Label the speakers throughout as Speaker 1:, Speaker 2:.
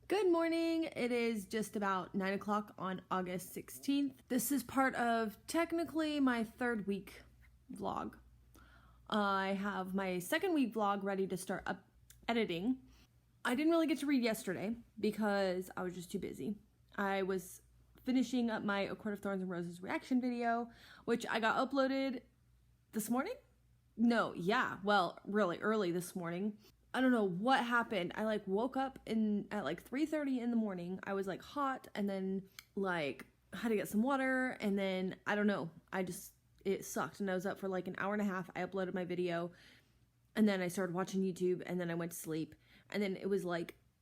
Speaker 1: Good morning. It is just about 9 o'clock on August 16th. This is part of technically my third week vlog. I have my second week vlog ready to start up editing. I didn't really get to read yesterday because I was just too busy. I was finishing up my A Court of Thorns and Roses reaction video, which I got uploaded this morning? Well, really early this morning. I don't know what happened. I woke up at 3:30 in the morning. I was hot and then had to get some water and then I don't know. It sucked and I was up for an hour and a half. I uploaded my video and then I started watching YouTube and then I went to sleep. And then it was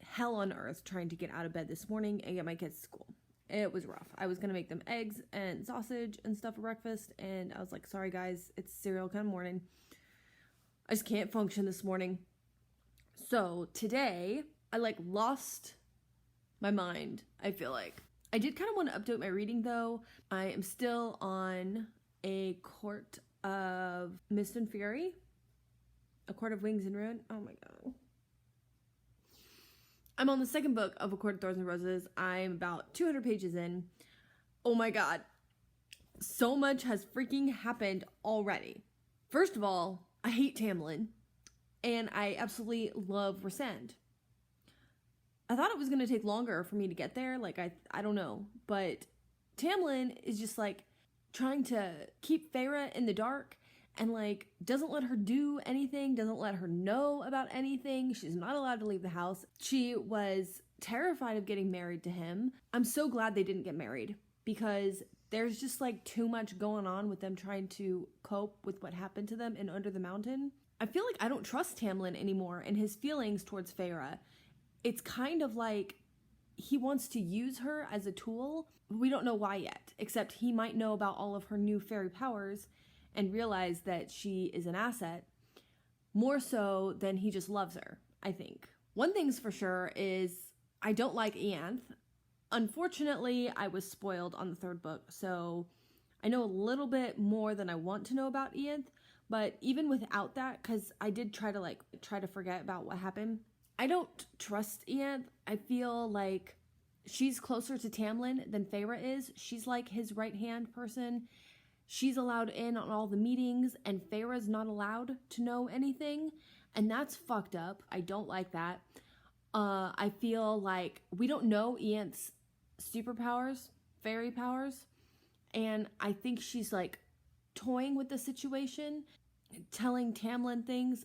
Speaker 1: hell on earth trying to get out of bed this morning and get my kids to school. It was rough. I was gonna make them eggs and sausage and stuff for breakfast and I was like, sorry guys, it's cereal kind of morning. I just can't function this morning. So today, I lost my mind, I feel like. I did kind of want to update my reading though. I am still on A Court of Mist and Fury. A Court of Wings and Ruin. Oh my god. I'm on the second book of A Court of Thorns and Roses. I'm about 200 pages in. Oh my god. So much has freaking happened already. First of all, I hate Tamlin. And I absolutely love Rhysand. I thought it was going to take longer for me to get there. I don't know. But Tamlin is just trying to keep Feyre in the dark and doesn't let her do anything, doesn't let her know about anything. She's not allowed to leave the house. She was terrified of getting married to him. I'm so glad they didn't get married because there's just too much going on with them trying to cope with what happened to them in Under the Mountain. I feel I don't trust Tamlin anymore and his feelings towards Feyre. It's kind of he wants to use her as a tool. We don't know why yet, except he might know about all of her new fairy powers and realize that she is an asset more so than he just loves her, I think. One thing's for sure is I don't like Ianthe. Unfortunately, I was spoiled on the third book, so I know a little bit more than I want to know about Ianthe. But even without that, because I did try to forget about what happened, I don't trust Ianthe. I feel she's closer to Tamlin than Feyre is. She's his right-hand person. She's allowed in on all the meetings, and Feyre's not allowed to know anything. And that's fucked up. I don't like that. I feel we don't know Ianthe's superpowers, fairy powers. And I think she's toying with the situation, telling Tamlin things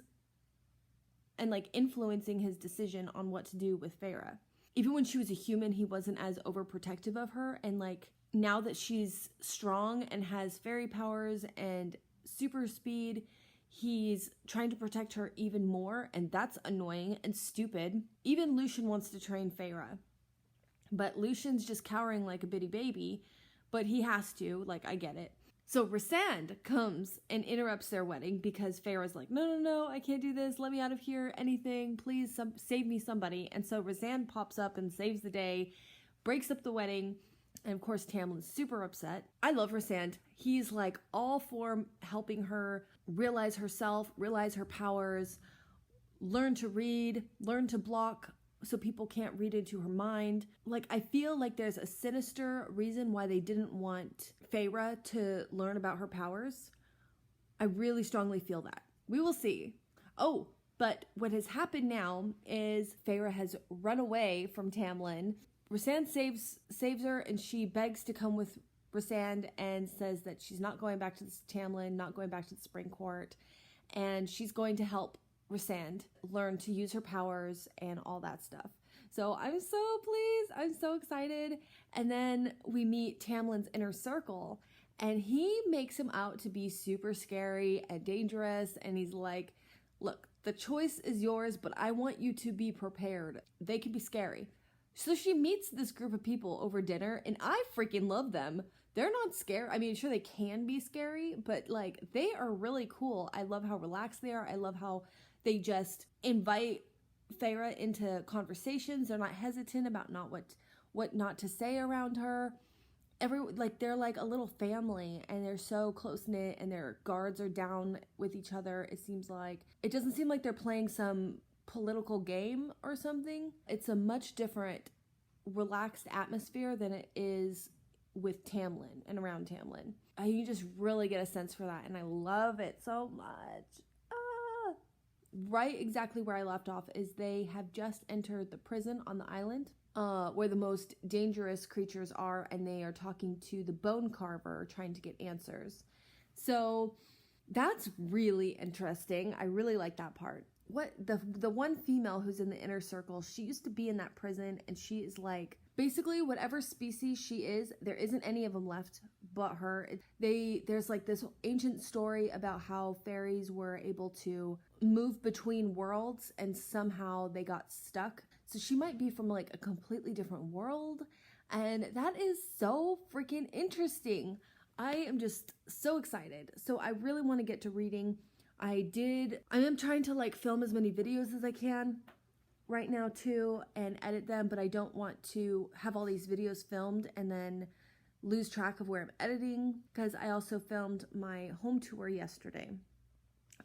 Speaker 1: and influencing his decision on what to do with Feyre. Even when she was a human, he wasn't as overprotective of her, and now that she's strong and has fairy powers and super speed, he's trying to protect her even more, and that's annoying and stupid. Even Lucian wants to train Feyre, but Lucian's just cowering like a bitty baby, but he has to, I get it. So Rhysand comes and interrupts their wedding because Feyre's no, I can't do this. Let me out of here. Anything. Please save me somebody. And so Rhysand pops up and saves the day, breaks up the wedding. And of course, Tamlin's super upset. I love Rhysand. He's all for helping her realize herself, realize her powers, learn to read, learn to block so people can't read into her mind. I feel there's a sinister reason why they didn't want Feyre to learn about her powers. I really strongly feel that. We will see. Oh, but what has happened now is Feyre has run away from Tamlin. Rhysand saves her and she begs to come with Rhysand and says that she's not going back to Tamlin, not going back to the Spring Court, and she's going to help Rhysand learn to use her powers and all that stuff. So I'm so pleased. I'm so excited. And then we meet Tamlin's inner circle and he makes him out to be super scary and dangerous. And he's like, look, the choice is yours, but I want you to be prepared. They can be scary. So she meets this group of people over dinner and I freaking love them. They're not scary. I mean, sure, they can be scary, but they are really cool. I love how relaxed they are. I love how they just invite Feyre into conversations. They're not hesitant about what not to say around her. They're a little family and they're so close-knit and their guards are down with each other. It doesn't seem like they're playing some political game or something. It's a much different, relaxed atmosphere than it is with Tamlin and around Tamlin. You just really get a sense for that, and I love it so much. Right exactly where I left off is they have just entered the prison on the island, where the most dangerous creatures are, and they are talking to the bone carver trying to get answers. So that's really interesting. I really like that part. What the one female who's in the inner circle, she used to be in that prison, and she is like, basically whatever species she is, there isn't any of them left but her. There's like this ancient story about how fairies were able to move between worlds and somehow they got stuck. So she might be from like a completely different world, and that is so freaking interesting. I am just so excited. So I really want to get to reading. I am trying to like film as many videos as I can right now too and edit them, but I don't want to have all these videos filmed and then lose track of where I'm editing, because I also filmed my home tour yesterday,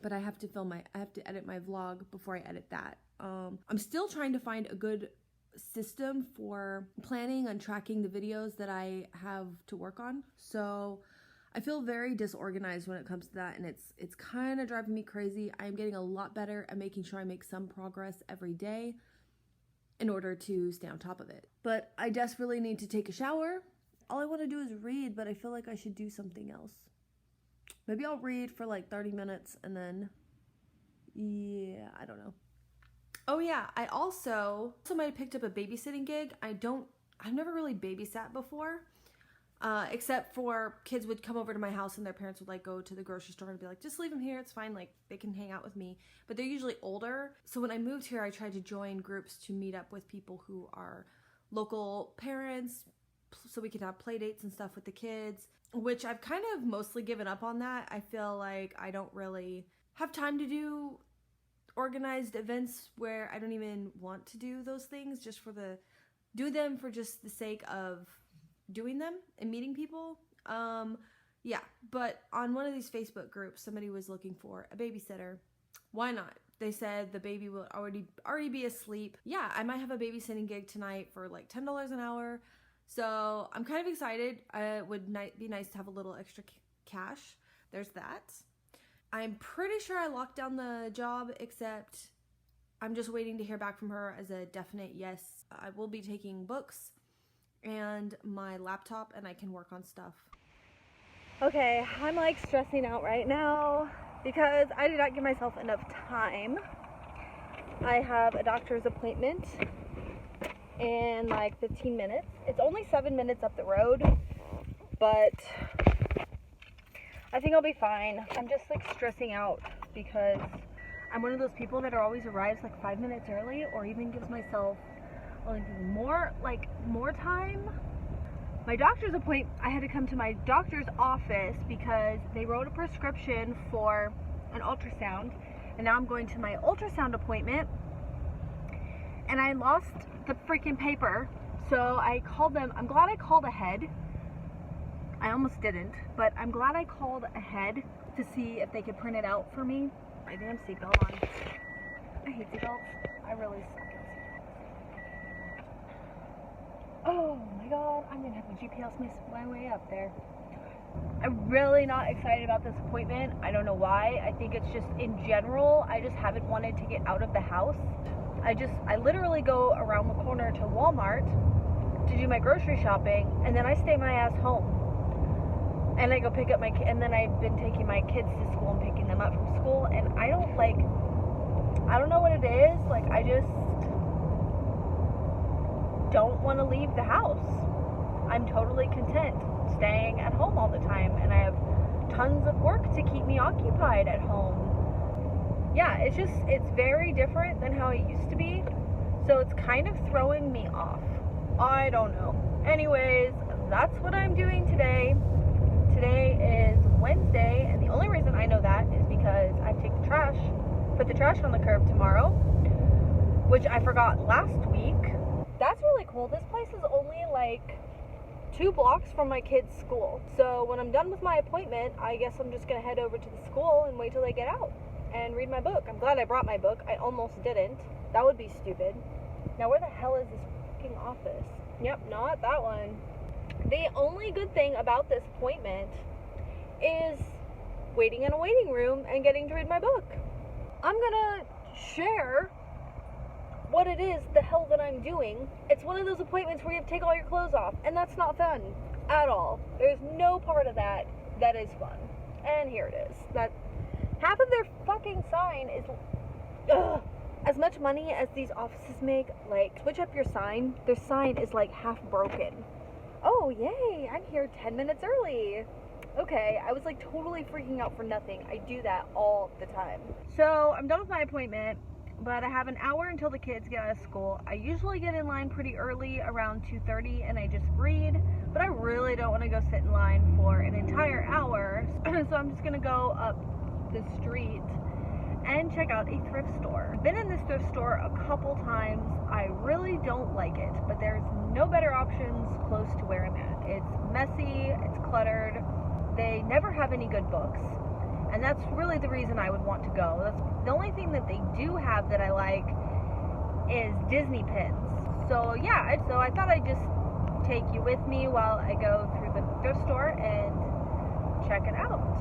Speaker 1: but I have to edit my vlog before I edit that. I'm still trying to find a good system for planning and tracking the videos that I have to work on. So I feel very disorganized when it comes to that, and it's kind of driving me crazy. I am getting a lot better at making sure I make some progress every day in order to stay on top of it. But I desperately need to take a shower. All I want to do is read, but I feel like I should do something else. Maybe I'll read for like 30 minutes and then, yeah, I don't know. Oh yeah, I also might have picked up a babysitting gig. I've never really babysat before. Except for kids would come over to my house and their parents would like go to the grocery store and be like, just leave them here, it's fine, like they can hang out with me. But they're usually older. So when I moved here, I tried to join groups to meet up with people who are local parents so we could have play dates and stuff with the kids, which I've kind of mostly given up on that. I feel like I don't really have time to do organized events where I don't even want to do those things, do them for just the sake of doing them and meeting people. Yeah, but on one of these Facebook groups, somebody was looking for a babysitter. Why not? They said the baby will already be asleep. Yeah, I might have a babysitting gig tonight for like $10 an hour. So I'm kind of excited. It would be nice to have a little extra cash. There's that. I'm pretty sure I locked down the job, except I'm just waiting to hear back from her as a definite yes. I will be taking books and my laptop, and I can work on stuff. Okay, I'm like stressing out right now because I did not give myself enough time. I have a doctor's appointment in like 15 minutes. It's only 7 minutes up the road, but I think I'll be fine. I'm just like stressing out because I'm one of those people that always arrives like 5 minutes early, or even gives myself like more time. My doctor's appointment, I had to come to my doctor's office because they wrote a prescription for an ultrasound, and now I'm going to my ultrasound appointment, and I lost the freaking paper. So I called them. I'm glad I called ahead. I almost didn't, but I'm glad I called ahead to see if they could print it out for me. My damn seatbelt on. I hate seatbelts. I really suck at seatbelts. Oh my god, I'm gonna have to GPS my way up there. I'm really not excited about this appointment. I don't know why. I think it's just in general, I just haven't wanted to get out of the house. I literally go around the corner to Walmart to do my grocery shopping, and then I stay my ass home. And I go pick up and then I've been taking my kids to school and picking them up from school, and I don't know what it is, like I just don't want to leave the house. I'm totally content staying at home all the time, and I have tons of work to keep me occupied at home. Yeah, it's very different than how it used to be, so it's kind of throwing me off. I don't know. Anyways, that's what I'm doing today. Today is Wednesday, and the only reason I know that is because I put the trash on the curb tomorrow, which I forgot last week. That's really cool. This place is only like 2 blocks from my kids' school. So when I'm done with my appointment, I guess I'm just gonna head over to the school and wait till they get out. and read my book. I'm glad I brought my book. I almost didn't. That would be stupid. Now, where the hell is this fucking office? Yep, not that one. The only good thing about this appointment is waiting in a waiting room and getting to read my book. I'm gonna share what it is the hell that I'm doing. It's one of those appointments where you have to take all your clothes off, and that's not fun at all. There's no part of that that is fun. And here it is. That half of their fucking sign is as much money as these offices make. Like, switch up your sign. Their sign is like half broken. Oh yay, I'm here 10 minutes early. Okay, I was like totally freaking out for nothing. I do that all the time. So I'm done with my appointment, but I have an hour until the kids get out of school. I usually get in line pretty early, around 2:30, and I just read, but I really don't want to go sit in line for an entire hour, so I'm just gonna go up the street and check out a thrift store. I've been in this thrift store a couple times. I really don't like it, but there's no better options close to where I'm at. It's messy, it's cluttered, they never have any good books, and that's really the reason I would want to go. That's the only thing that they do have that I like is Disney pins. So yeah, so I thought I'd just take you with me while I go through the thrift store and check it out.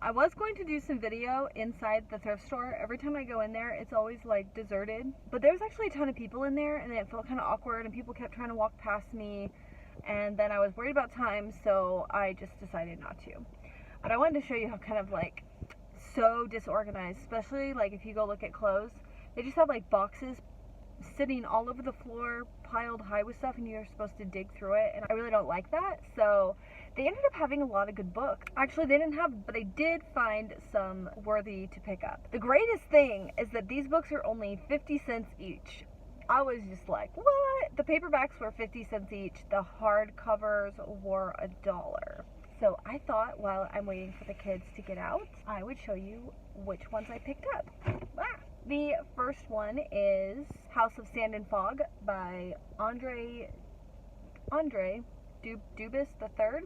Speaker 1: I was going to do some video inside the thrift store. Every time I go in there, it's always like deserted. But there's actually a ton of people in there, and it felt kind of awkward, and people kept trying to walk past me. And then I was worried about time, so I just decided not to. But I wanted to show you how kind of like so disorganized, especially like if you go look at clothes. They just have like boxes sitting all over the floor, piled high with stuff, and you're supposed to dig through it, and I really don't like that. So they ended up having a lot of good books. Actually, they didn't have, but I did find some worthy to pick up. The greatest thing is that these books are only 50 cents each. I was just like, what? The paperbacks were 50 cents each. The hardcovers were $1. So I thought while I'm waiting for the kids to get out, I would show you which ones I picked up. The first one is House of Sand and Fog by Andre Dubus III.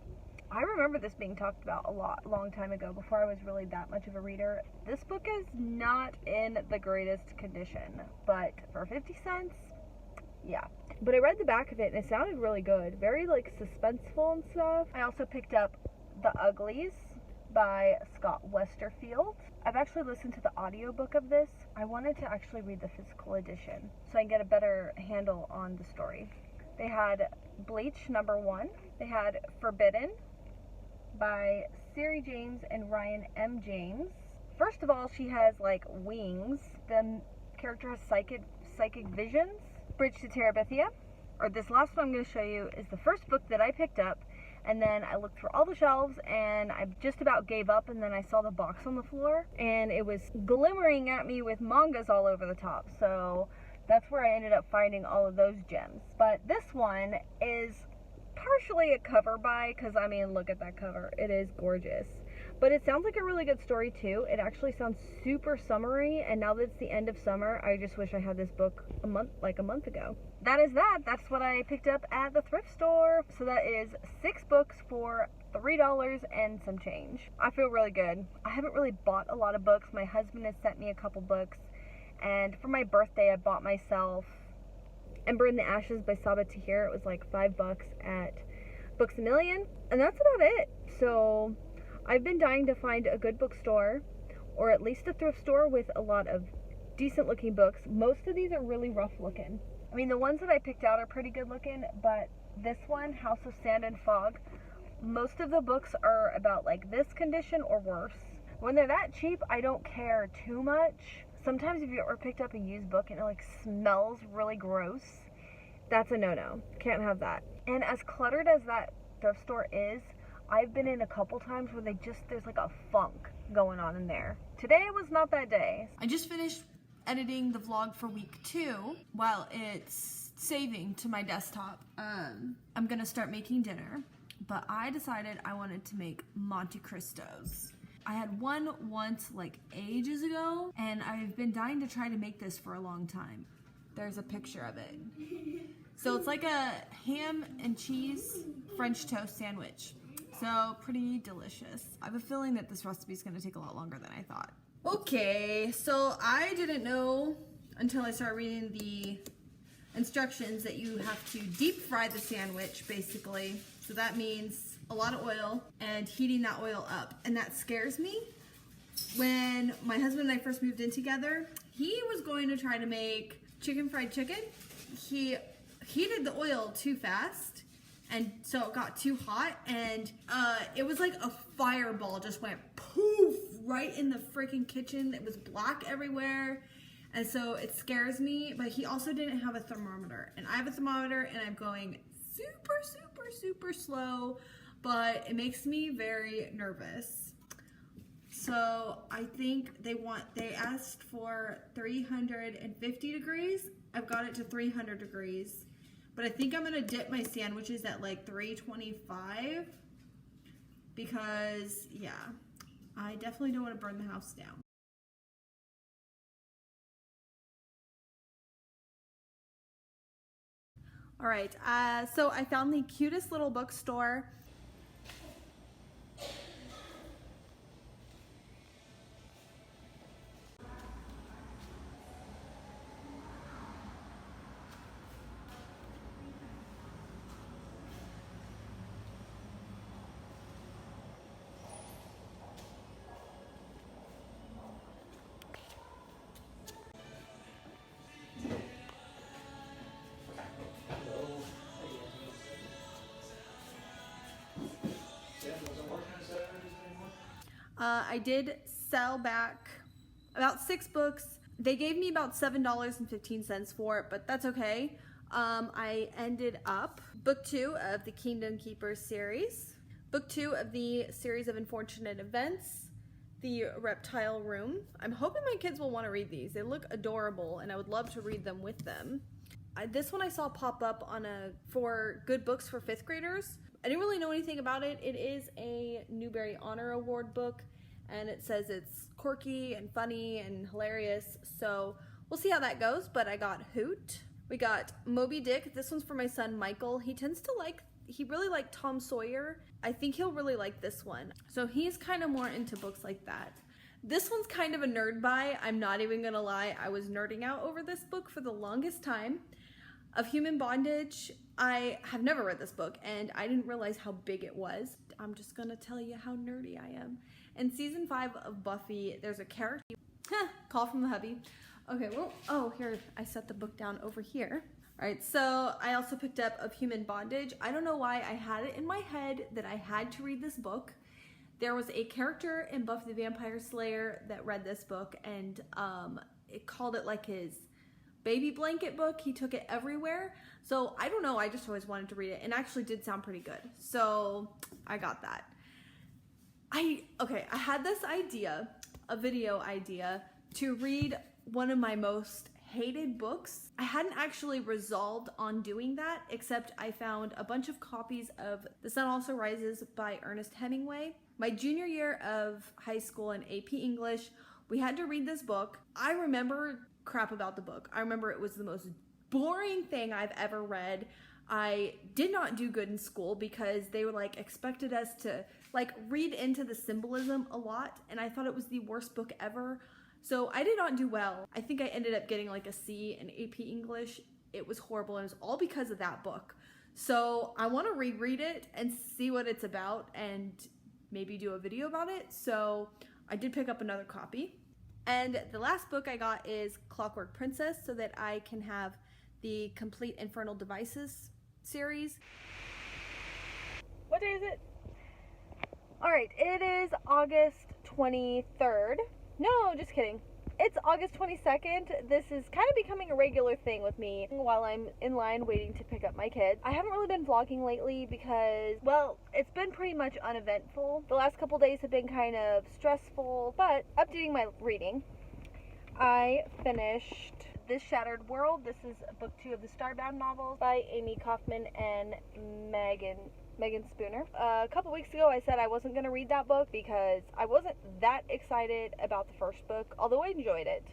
Speaker 1: I remember this being talked about a long time ago, before I was really that much of a reader. This book is not in the greatest condition, but for 50 cents, yeah. But I read the back of it and it sounded really good. Very like suspenseful and stuff. I also picked up The Uglies by Scott Westerfield. I've actually listened to the audiobook of this. I wanted to actually read the physical edition so I can get a better handle on the story. They had Bleach #1. They had Forbidden by Siri James and Ryan M. James. First of all, she has like wings. The character has psychic visions. Bridge to Terabithia. Or this last one I'm going to show you is the first book that I picked up, and then I looked through all the shelves and I just about gave up, and then I saw the box on the floor and it was glimmering at me with mangas all over the top. So that's where I ended up finding all of those gems. But this one is partially a cover buy, because I mean, look at that cover. It is gorgeous. But it sounds like a really good story too. It actually sounds super summery, and now that it's the end of summer, I just wish I had this book a month ago. That is that. That's what I picked up at the thrift store. So that is 6 books for $3 and some change. I feel really good. I haven't really bought a lot of books. My husband has sent me a couple books, and for my birthday I bought myself Ember in the Ashes by Sabaa Tahir. It was like $5 at Books A Million, and that's about it. So I've been dying to find a good bookstore, or at least a thrift store with a lot of decent looking books. Most of these are really rough looking. I mean, the ones that I picked out are pretty good looking, but this one, House of Sand and Fog, most of the books are about like this condition or worse. When they're that cheap, I don't care too much. Sometimes if you ever picked up a used book and it like smells really gross, that's a no-no. Can't have that. And as cluttered as that thrift store is, I've been in a couple times where there's like a funk going on in there. Today was not that day. I just finished editing the vlog for week 2 while it's saving to my desktop. I'm gonna start making dinner, but I decided I wanted to make Monte Cristos. I had one once like ages ago, and I've been dying to try to make this for a long time. There's a picture of it. So it's like a ham and cheese French toast sandwich. So pretty delicious. I have a feeling that this recipe is going to take a lot longer than I thought. Okay, so I didn't know until I started reading the instructions that you have to deep fry the sandwich, basically. So that means a lot of oil and heating that oil up. And that scares me. When my husband and I first moved in together, he was going to try to make fried chicken. He heated the oil too fast, and so it got too hot, and it was like a fireball just went poof right in the freaking kitchen. It was black everywhere, and so it scares me. But he also didn't have a thermometer, and I have a thermometer, and I'm going super slow, but it makes me very nervous. So I think they asked for 350 degrees. I've got it to 300 degrees. But I think I'm gonna dip my sandwiches at like 325 because, yeah, I definitely don't want to burn the house down. All right, so I found the cutest little bookstore. I did sell back about 6 books. They gave me about $7.15 for it, but that's okay. I ended up book 2 of the Kingdom Keepers series, book 2 of the series of Unfortunate Events, the Reptile Room. I'm hoping my kids will want to read these. They look adorable, and I would love to read them with them. This one I saw pop up on for good books for 5th graders. I didn't really know anything about it. It is a Newbery Honor Award book, and it says it's quirky and funny and hilarious, so we'll see how that goes. But I got Hoot. We got Moby Dick. This one's for my son Michael. He really liked Tom Sawyer. I think he'll really like this one. So he's kind of more into books like that. This one's kind of a nerd buy. I'm not even gonna lie. I was nerding out over this book for the longest time. Of Human Bondage. I have never read this book, and I didn't realize how big it was. I'm just gonna tell you how nerdy I am. In season 5 of Buffy, there's a character. Call from the hubby. Okay, well, oh, here, I set the book down over here. All right, so I also picked up Of Human Bondage. I don't know why I had it in my head that I had to read this book. There was a character in Buffy the Vampire Slayer that read this book, and it called it like his baby blanket book. He took it everywhere. So I don't know, I just always wanted to read it, and actually did sound pretty good. So I got that. I had this idea, a video idea, to read one of my most hated books. I hadn't actually resolved on doing that, except I found a bunch of copies of The Sun Also Rises by Ernest Hemingway. My junior year of high school in AP English, we had to read this book. I remember crap about the book. I remember it was the most boring thing I've ever read. I did not do good in school because they were expected us to read into the symbolism a lot, and I thought it was the worst book ever. So I did not do well. I think I ended up getting a C in AP English. It was horrible, and it was all because of that book. So I want to reread it and see what it's about and maybe do a video about it. So I did pick up another copy. And the last book I got is Clockwork Princess, so that I can have the Complete Infernal Devices series. What day is it? Alright, it is August 23rd. No, just kidding. It's August 22nd. This is kind of becoming a regular thing with me while I'm in line waiting to pick up my kids. I haven't really been vlogging lately because, well, it's been pretty much uneventful. The last couple days have been kind of stressful, but updating my reading. I finished This Shattered World. This is book 2 of the Starbound novels by Amy Kaufman and Megan Spooner. A couple weeks ago I said I wasn't going to read that book because I wasn't that excited about the first book, although I enjoyed it.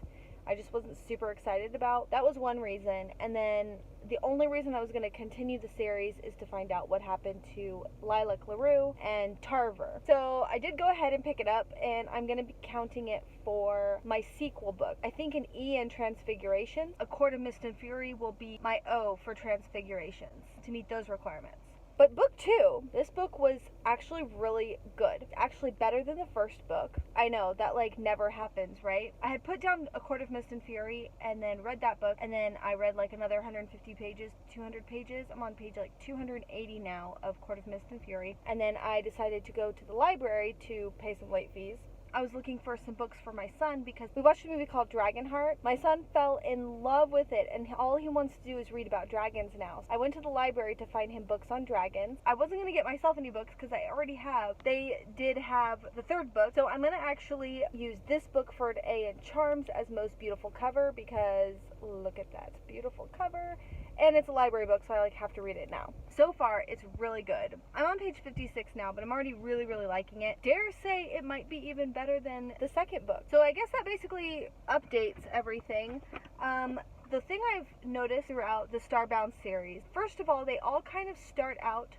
Speaker 1: I just wasn't super excited about. That was one reason. And then the only reason I was going to continue the series is to find out what happened to Lilac LaRue and Tarver. So I did go ahead and pick it up, and I'm going to be counting it for my sequel book. I think an E in Transfiguration. A Court of Mist and Fury will be my O for Transfigurations to meet those requirements. But book 2, this book was actually really good. Actually better than the first book. I know, that like never happens, right? I had put down A Court of Mist and Fury and then read that book, and then I read like another 150 pages, 200 pages. I'm on page like 280 now of Court of Mist and Fury. And then I decided to go to the library to pay some late fees. I was looking for some books for my son because we watched a movie called Dragonheart. My son fell in love with it, and all he wants to do is read about dragons now. I went to the library to find him books on dragons. I wasn't going to get myself any books because I already have. They did have the third book, so I'm going to actually use this book for an A in Charms as most beautiful cover because look at that beautiful cover. And it's a library book, so I like have to read it now. So far, it's really good. I'm on page 56 now, but I'm already really, really liking it. Dare say it might be even better than the second book. So I guess that basically updates everything. The thing I've noticed throughout the Starbound series, first of all, they all kind of start out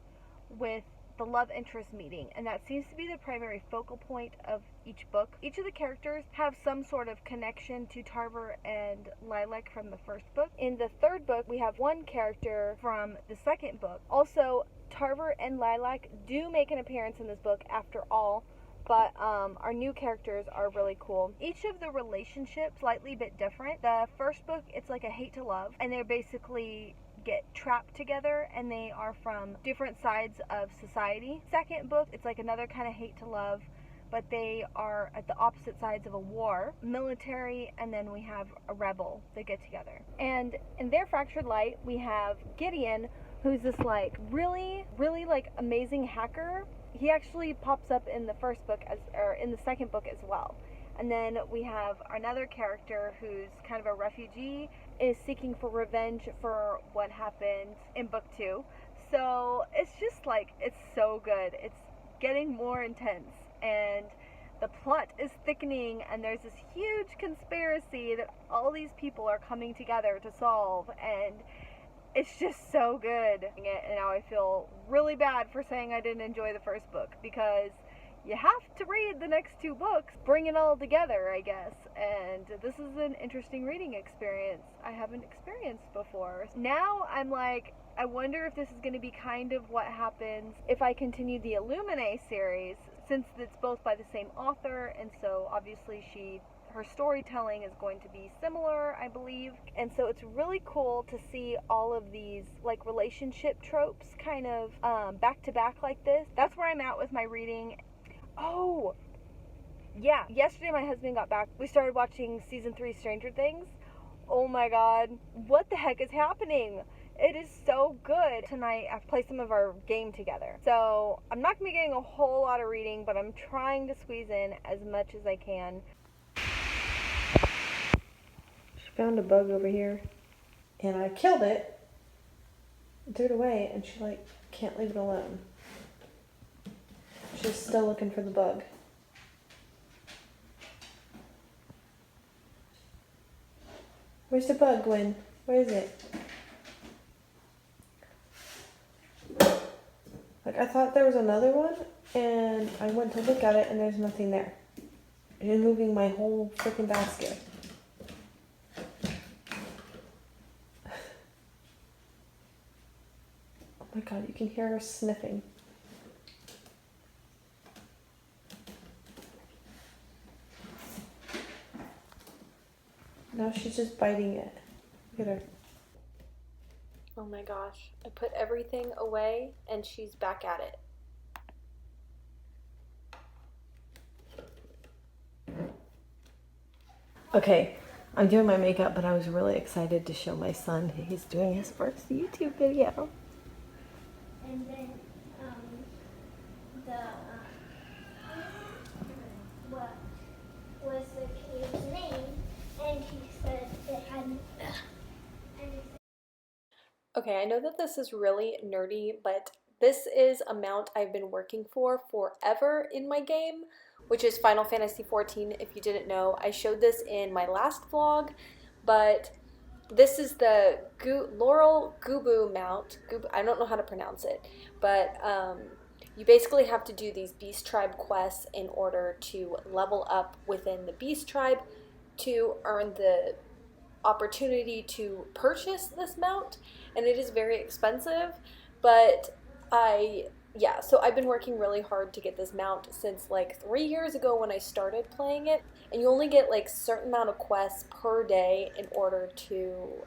Speaker 1: with the love interest meeting, and that seems to be the primary focal point of each book. Each of the characters have some sort of connection to Tarver and Lilac from the first book. In the third book, we have one character from the second book. Also, Tarver and Lilac do make an appearance in this book after all, but our new characters are really cool. Each of the relationships slightly bit different. The first book, it's like a hate to love, and they're basically get trapped together, and they are from different sides of society. Second book, it's like another kind of hate to love, but they are at the opposite sides of a war, military, and then we have a rebel that get together. And in their Fractured Light, we have Gideon, who's this like really, really like amazing hacker. He actually pops up in the first book or in the second book as well. And then we have another character who's kind of a refugee, is seeking for revenge for what happened in book 2. So it's just like, it's so good. It's getting more intense, and the plot is thickening, and there's this huge conspiracy that all these people are coming together to solve, and it's just so good. And now I feel really bad for saying I didn't enjoy the first book, because you have to read the next 2 books, bring it all together, I guess. And this is an interesting reading experience I haven't experienced before. Now I'm like, I wonder if this is going to be kind of what happens if I continue the Illuminae series, since it's both by the same author, and so obviously her storytelling is going to be similar, I believe. And so it's really cool to see all of these like relationship tropes kind of back to back like this. That's where I'm at with my reading. Oh, yeah. Yesterday my husband got back. We started watching season 3 Stranger Things. Oh my god. What the heck is happening? It is so good. Tonight I've played some of our game together. So I'm not going to be getting a whole lot of reading, but I'm trying to squeeze in as much as I can. She found a bug over here, and I killed it, threw it away, and she like can't leave it alone. She's still looking for the bug. Where's the bug, Gwen? Where is it? Like, I thought there was another one, and I went to look at it, and there's nothing there. It is moving my whole freaking basket. Oh my god, you can hear her sniffing. Now she's just biting it. Look at her. Oh my gosh. I put everything away and she's back at it. Okay, I'm doing my makeup, but I was really excited to show my son he's doing his first YouTube video.
Speaker 2: And then what was the kid's name, and he said it had.
Speaker 1: Okay, I know that this is really nerdy, but this is a mount I've been working for forever in my game.
Speaker 3: which is Final Fantasy XIV, if you didn't know. I showed this in my last vlog, but this is the Laurel Gubu mount. I don't know how to pronounce it, but you basically have to do these Beast Tribe quests in order to level up within the Beast Tribe to earn the opportunity to purchase this mount, and it is very expensive, but so I've been working really hard to get this mount since like 3 years ago when I started playing it, and you only get like certain amount of quests per day in order to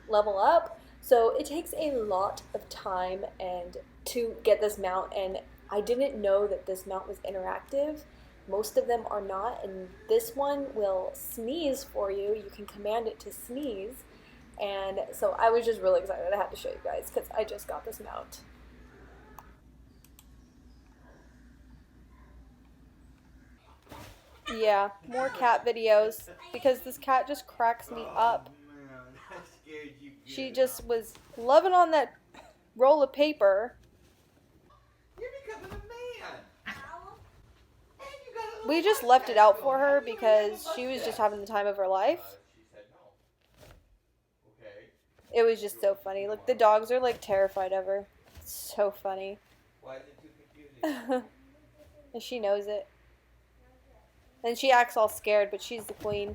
Speaker 3: level up, so it takes a lot of time and to get this mount, and I didn't know that this mount was interactive. Most of them are not, and this one will sneeze for you. You can command it to sneeze, and so I was just really excited. I had to show you guys because I just got this mount. Yeah, more cat videos because this cat just cracks me up. She just was loving on that roll of paper.
Speaker 4: You're becoming a man.
Speaker 3: We just left it out for her because she was just having the time of her life.
Speaker 4: She said no. Okay.
Speaker 3: It was just so funny. Look, the dogs are like terrified of her. It's so funny.
Speaker 4: Why is it too confusing?
Speaker 3: And she knows it. And she acts all scared, but she's the queen.